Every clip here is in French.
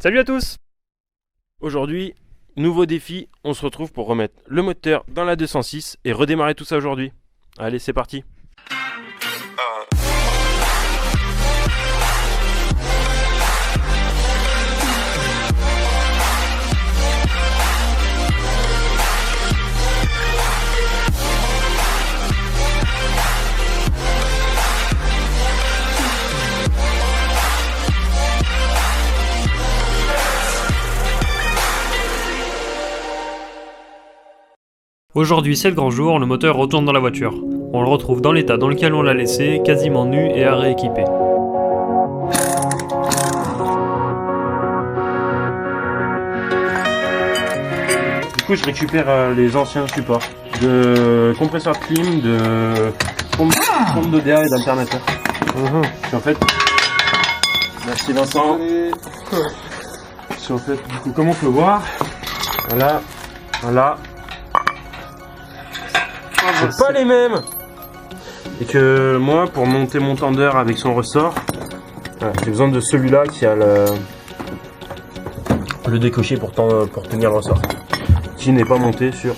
Salut à tous! Aujourd'hui, nouveau défi, on se retrouve pour remettre le moteur dans la 206 et redémarrer tout ça aujourd'hui. Allez, c'est parti! Aujourd'hui c'est le grand jour, le moteur retourne dans la voiture. On le retrouve dans l'état dans lequel on l'a laissé, quasiment nu et à rééquiper. Du coup, je récupère les anciens supports de compresseur de clim, de pompe d'ODA et d'alternateur. Et en fait, merci Vincent. En fait, du coup, comme on peut voir, voilà. C'est pas les mêmes. Et que moi, pour monter mon tendeur avec son ressort, voilà, j'ai besoin de celui-là qui a le décoché pour tenir le ressort, qui n'est pas monté sur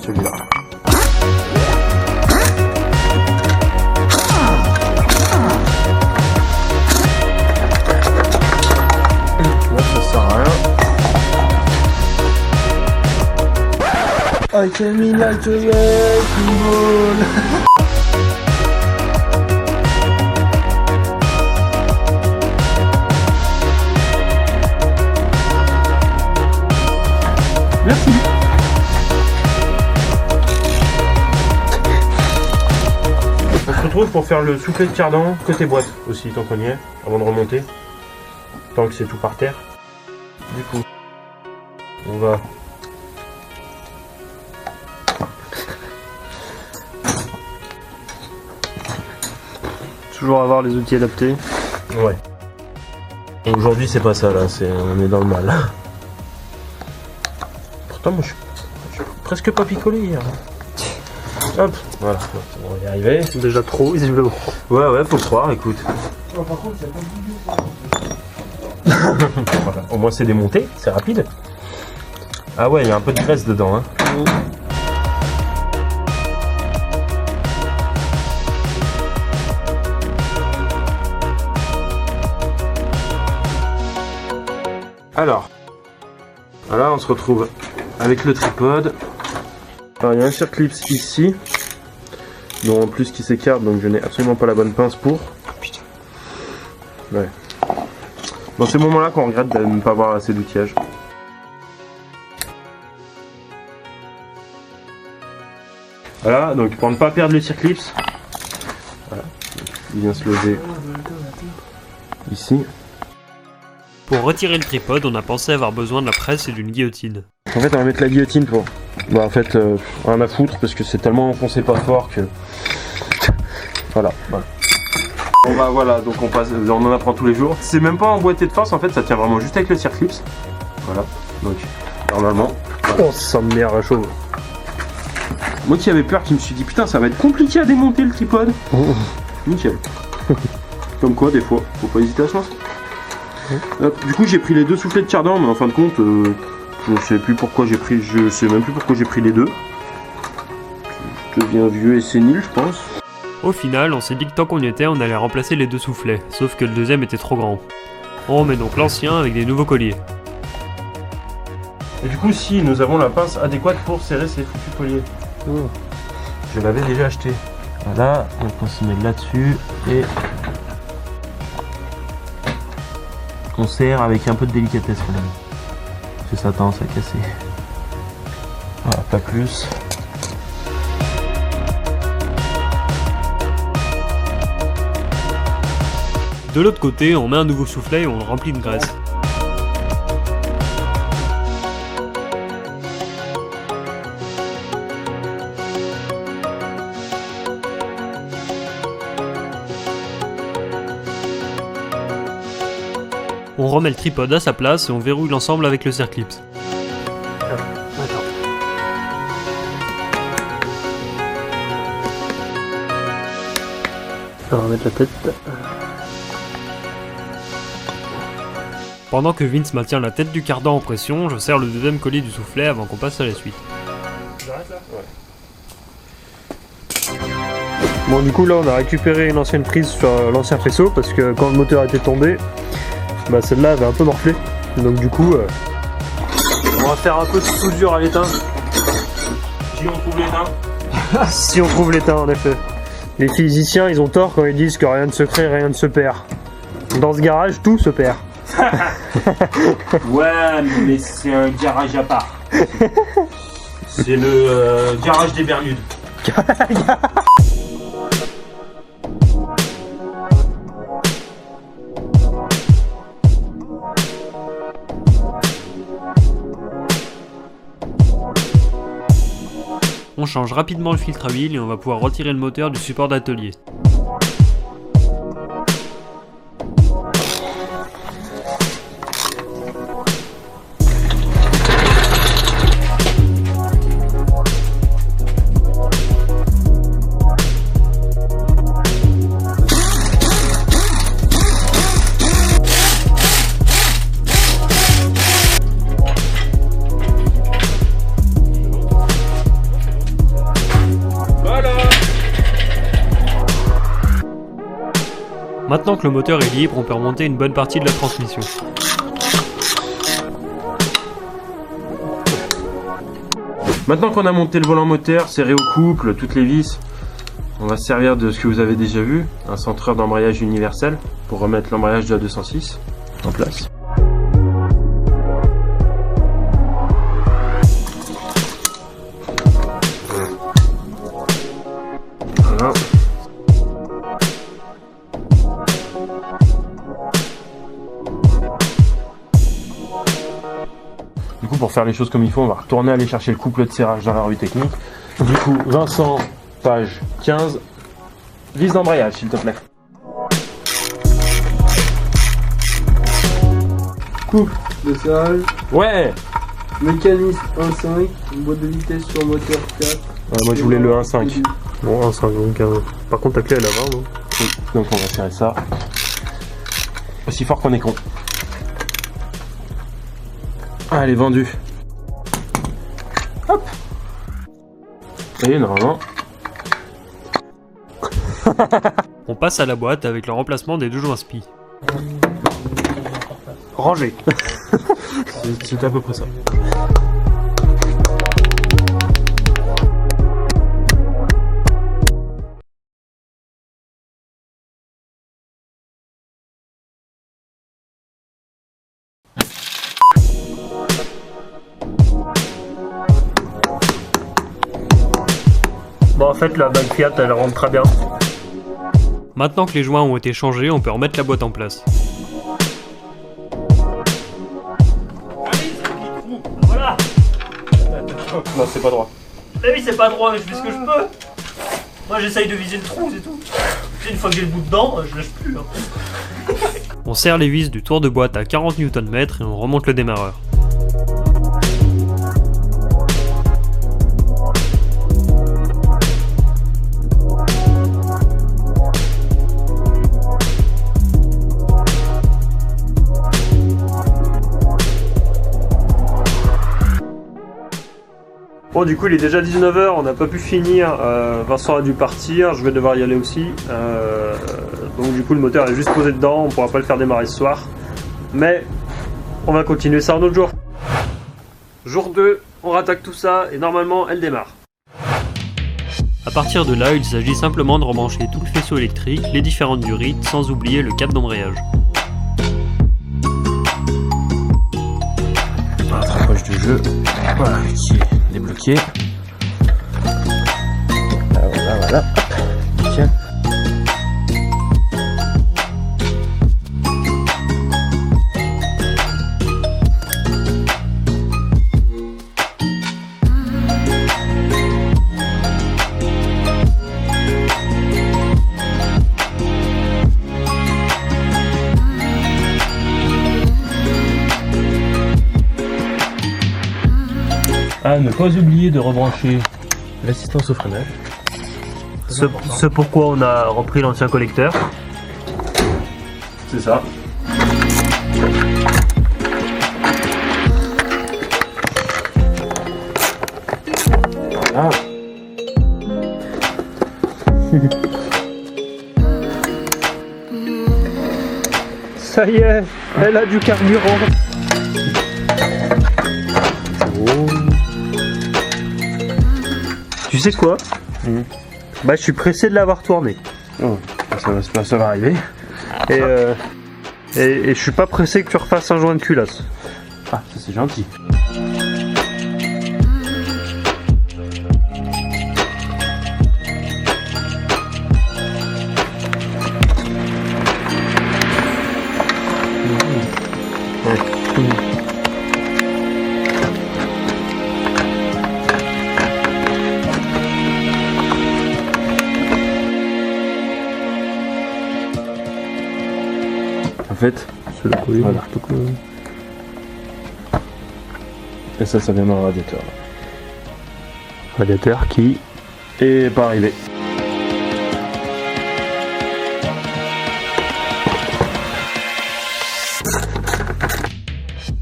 celui-là. Là, ça sert à rien. I came in like a wrecking ball. Merci. On se retrouve pour faire le soufflet de cardan côté boîte aussi, tant qu'on y est, avant de remonter. Tant que c'est tout par terre. Du coup, on va... Toujours avoir les outils adaptés. Ouais. Aujourd'hui c'est pas ça là, on est dans le mal. Pourtant moi je suis presque pas picolé hier. Hop, voilà, on va y arriver. C'est déjà trop, visiblement. Ouais, faut le croire, écoute. Oh, par contre, c'est pas Voilà. Au moins c'est démonté, c'est rapide. Ah ouais, il y a un peu de graisse dedans. Hein. Alors, voilà, on se retrouve avec le tripode. Alors, il y a un circlips ici, dont en plus qui s'écarte, donc je n'ai absolument pas la bonne pince pour. Putain. Ouais. Dans ces moments-là qu'on regrette de ne pas avoir assez d'outillage. Voilà, donc pour ne pas perdre le circlips, voilà, il vient se loger ici. Pour retirer le tripode, on a pensé avoir besoin de la presse et d'une guillotine. En fait, on va mettre la guillotine pour... Bah en fait, rien à foutre parce que c'est tellement enfoncé pas fort que... Voilà. On va, voilà, donc on en apprend tous les jours. C'est même pas emboîté de force, en fait, ça tient vraiment juste avec le circlips. Voilà, donc normalement... Voilà. Oh, ça me met à chaud. Moi qui avais peur, qui me suis dit, putain, ça va être compliqué à démonter le tripode. Nickel. Comme quoi, des fois, faut pas hésiter à se lancer. Hop, du coup, j'ai pris les deux soufflets de cardan, mais en fin de compte, je sais même plus pourquoi j'ai pris les deux. Je deviens vieux et sénile, je pense. Au final, on s'est dit que tant qu'on y était, on allait remplacer les deux soufflets, sauf que le deuxième était trop grand. On remet donc l'ancien avec des nouveaux colliers. Et du coup, si nous avons la pince adéquate pour serrer ces foutus colliers. Je l'avais déjà acheté. Voilà, donc on se met là-dessus et on serre avec un peu de délicatesse quand même. Parce que ça a tendance à casser. Voilà, pas plus. De l'autre côté, on met un nouveau soufflet et on le remplit de graisse. On remet le tripode à sa place et on verrouille l'ensemble avec le circlips. On va mettre la tête. Pendant que Vince maintient la tête du cardan en pression, je serre le deuxième colis du soufflet avant qu'on passe à la suite. J'arrête là ? Ouais. Bon, du coup, là, on a récupéré une ancienne prise sur l'ancien faisceau parce que quand le moteur était tombé, bah celle-là avait un peu morflé. Donc, du coup, on va faire un peu de soudure à l'étain. Si on trouve l'étain. Si on trouve l'étain, en effet. Les physiciens, ils ont tort quand ils disent que rien ne se crée, rien ne se perd. Dans ce garage, tout se perd. Ouais, mais c'est un garage à part. C'est le garage des Bermudes. On change rapidement le filtre à huile et on va pouvoir retirer le moteur du support d'atelier. Maintenant que le moteur est libre, on peut remonter une bonne partie de la transmission. Maintenant qu'on a monté le volant moteur, serré au couple, toutes les vis, on va se servir de ce que vous avez déjà vu, un centreur d'embrayage universel pour remettre l'embrayage de la 206 en place. Voilà. Du coup, pour faire les choses comme il faut, on va retourner aller chercher le couple de serrage dans la revue technique. Du coup, Vincent, page 15, vis d'embrayage, s'il te plaît. Couple de serrage, Ouais. mécanisme 1.5, une boîte de vitesse sur moteur 4. Moi, je voulais le 1.5. Bon, ça, donc, par contre, ta clé, elle a 20, non? Oui, donc on va serrer ça. Aussi fort qu'on est con. Ah, elle est vendue. Hop. Ça y est, normalement. On passe à la boîte avec le remplacement des deux joints SPI. Rangé. C'était à peu près ça. Bon, en fait, la bague Fiat, elle rentre très bien. Maintenant que les joints ont été changés, on peut remettre la boîte en place. Voilà. Non, c'est pas droit. Mais oui, c'est pas droit, mais je fais ce que je peux. Moi, j'essaye de viser le trou, c'est tout. Une fois que j'ai le bout dedans, je lâche plus. Hein. On serre les vis du tour de boîte à 40 Nm et on remonte le démarreur. Bon, du coup, il est déjà 19h, on n'a pas pu finir. Vincent a dû partir, je vais devoir y aller aussi. Donc, du coup, le moteur est juste posé dedans, on pourra pas le faire démarrer ce soir. Mais on va continuer ça un autre jour. Jour 2, on rattaque tout ça et normalement, elle démarre. A partir de là, il s'agit simplement de rebrancher tout le faisceau électrique, les différentes durites, sans oublier le câble d'embrayage. Rattrapage du jeu. Voilà, qui est débloqué. Voilà. Hop, nickel. Ah, ne pas oublier de rebrancher l'assistance au freinage. Ce pourquoi on a repris l'ancien collecteur. C'est ça. y est, elle a du carburant. Tu sais quoi? Bah je suis pressé de l'avoir tourné. Oh, ça va arriver. Et je suis pas pressé que tu refasses un joint de culasse. Ah, ça c'est gentil. En fait, C'est la coulée, voilà. Et ça vient dans le radiateur. Radiateur qui... Et pas arrivé.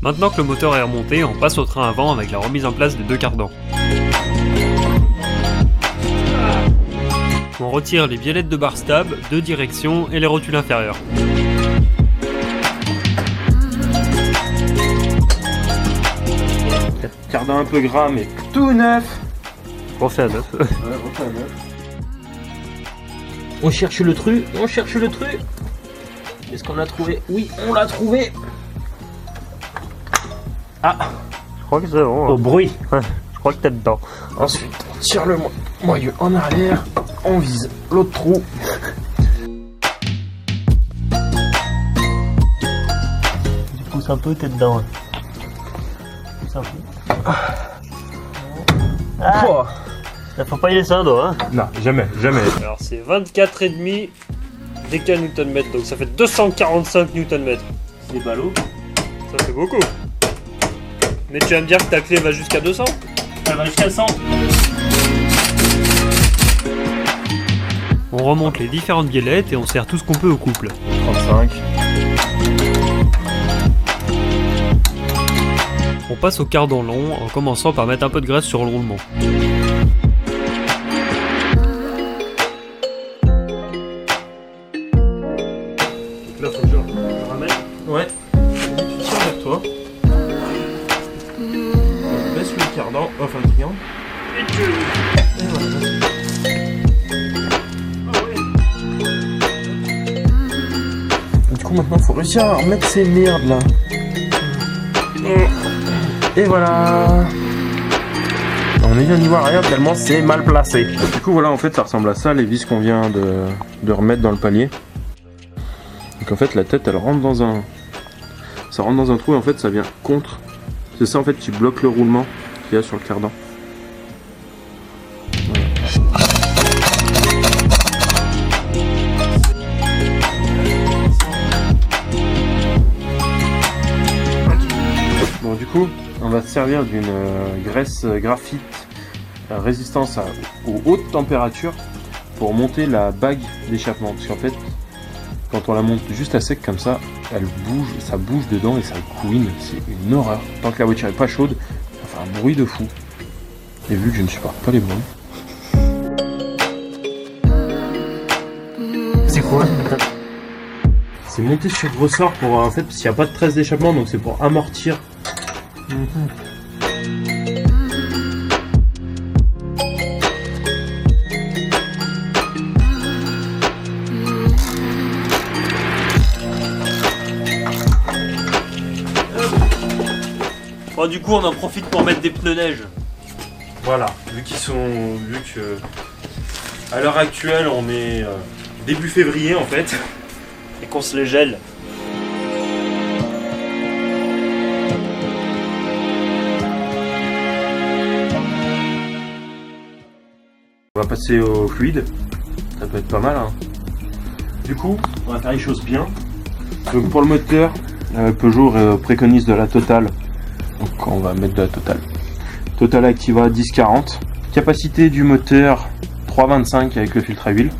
Maintenant que le moteur est remonté, on passe au train avant avec la remise en place des deux cardans. On retire les biellettes de bar stab, de direction et les rotules inférieures. Cardan un peu gras mais tout neuf. Refait à neuf. On cherche le truc, Est-ce qu'on l'a trouvé? Oui, on l'a trouvé. Je crois que c'est bon. Au bruit. Je crois que t'es dedans. Ensuite, on tire le moyeu en arrière. On vise l'autre trou. Tu pousses un peu, t'es dedans. Pousse un peu. Oh. Faut pas y laisser un doigt, hein. Non, jamais. Alors c'est 24,5 déca-Nm, donc ça fait 245 Nm. C'est ballot. Ça fait beaucoup. Mais tu vas me dire que ta clé va jusqu'à 200? Ça va jusqu'à 100. On remonte les différentes biellettes et on serre tout ce qu'on peut au couple. 35. On passe au cardan long en commençant par mettre un peu de graisse sur le roulement. Là faut que je ramène. Ouais. Tu tires vers toi. On baisse le cardan, enfin le triangle. Et voilà. Du coup maintenant faut réussir à remettre ces merdes là. Et voilà. On est bien n'y voir rien tellement c'est mal placé. Du coup voilà en fait ça ressemble à ça les vis qu'on vient de remettre dans le palier. Donc en fait la tête elle rentre dans un. Ça rentre dans un trou et en fait ça vient contre. C'est ça en fait qui bloque le roulement qu'il y a sur le cardan. Bon du coup on va se servir d'une graisse graphite résistance aux hautes températures pour monter la bague d'échappement. Parce qu'en fait quand on la monte juste à sec comme ça, elle bouge, ça bouge dedans et ça couine, c'est une horreur. Tant que la voiture est pas chaude, ça fait un bruit de fou. Et vu que je ne supporte pas les bruits. C'est quoi? C'est monté sur le ressort pour en fait parce qu'il n'y a pas de tresse d'échappement donc c'est pour amortir. Bon, du coup on en profite pour mettre des pneus neige. Voilà, vu que à l'heure actuelle on est début février en fait. Et qu'on se les gèle. On va passer au fluide, ça peut être pas mal hein. Du coup, on va faire les choses bien. Donc pour le moteur, Peugeot préconise de la Total. Donc on va mettre de la Total. Total Activa 1040. Capacité du moteur 3,25 avec le filtre à huile.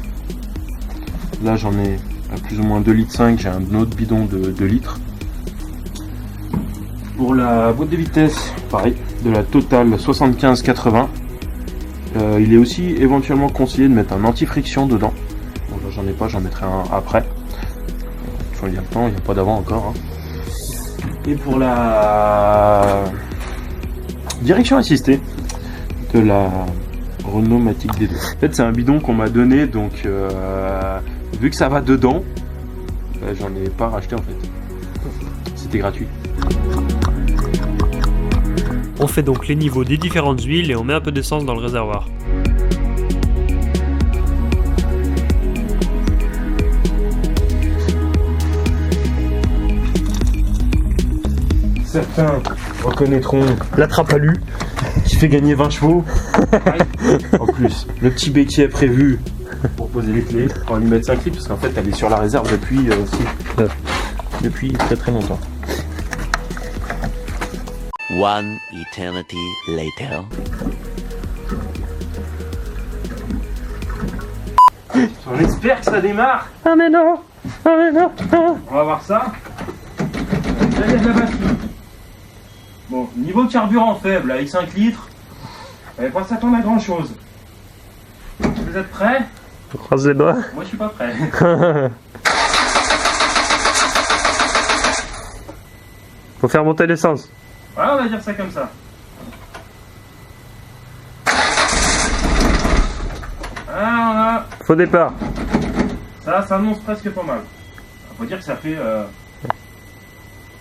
Là j'en ai à plus ou moins 2,5 litres, j'ai un autre bidon de 2 litres. Pour la boîte de vitesse, pareil, de la Total 75-80. Il est aussi éventuellement conseillé de mettre un anti-friction dedans. Bon là j'en ai pas, j'en mettrai un après. Enfin, il n'y a pas d'avant encore. Hein. Et pour la direction assistée de la Renault Matic D2. En fait, c'est un bidon qu'on m'a donné, donc vu que ça va dedans, j'en ai pas racheté en fait. C'était gratuit. On fait donc les niveaux des différentes huiles et on met un peu d'essence dans le réservoir. Certains reconnaîtront la trappe à lu qui fait gagner 20 chevaux. En plus, le petit béquet prévu pour poser les clés. On va lui mettre 5 litres parce qu'en fait elle est sur la réserve depuis très très longtemps. One eternity later. On espère que ça démarre. Ah mais non. On va voir ça. Là il y a de la batterie. Bon, niveau carburant faible avec 5 litres, on va pas s'attendre à grand chose. Vous êtes prêts? On croise les doigts. Moi je suis pas prêt. Faut faire monter l'essence. Voilà, on va dire ça comme ça. Ah, Faux départ. ça annonce presque pas mal. On peut dire que ça fait un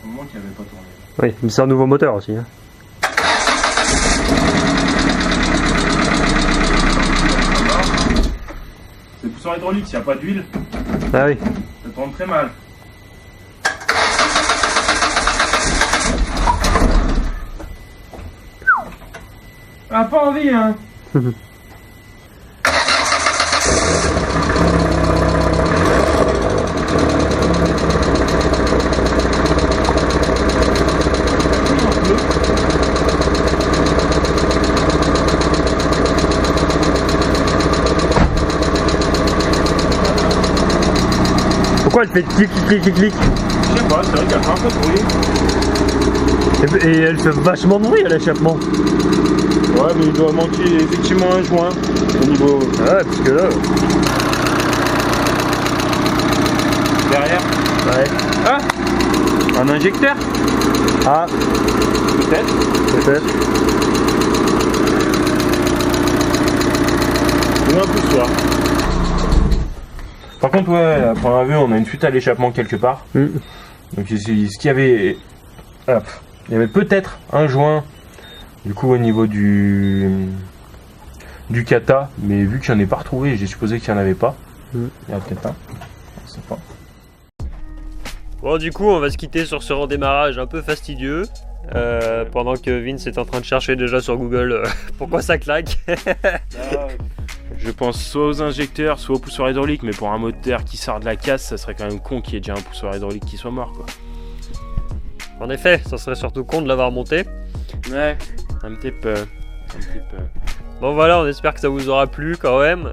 moment qu'il n'y avait pas tourné. Oui, mais c'est un nouveau moteur aussi. Hein. C'est pousseur hydraulique, s'il n'y a pas d'huile, Ah oui. ça tourne très mal. Ah, pas envie, hein. Pourquoi elle fait clic clic clic clic? Je sais pas, c'est vrai qu'elle fait un peu de bruit. Et elle fait vachement de bruit à l'échappement. Ouais, mais il doit manquer effectivement un joint au niveau Ouais, parce que là. derrière. Ouais. Ah, un injecteur. Ah, Peut-être. peut-être. Ou un poussoir. Par contre, ouais, à première vue, on a une fuite à l'échappement quelque part. Mm. Donc, ce qu'il y avait. Hop, il y avait peut-être un joint, du coup, au niveau du kata, mais vu que j'en ai pas retrouvé, j'ai supposé qu'il n'y en avait pas. Mm. Il y en a peut-être un. Je sais pas. Bon, du coup, on va se quitter sur ce redémarrage un peu fastidieux. Pendant que Vince est en train de chercher déjà sur Google pourquoi ça claque. Je pense soit aux injecteurs, soit au poussoir hydraulique, mais pour un moteur qui sort de la casse, ça serait quand même con qu'il y ait déjà un poussoir hydraulique qui soit mort, quoi. En effet, ça serait surtout con de l'avoir monté. Ouais, un petit peu. Bon voilà, on espère que ça vous aura plu quand même.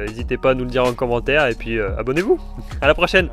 N'hésitez pas à nous le dire en commentaire et puis abonnez-vous. À la prochaine.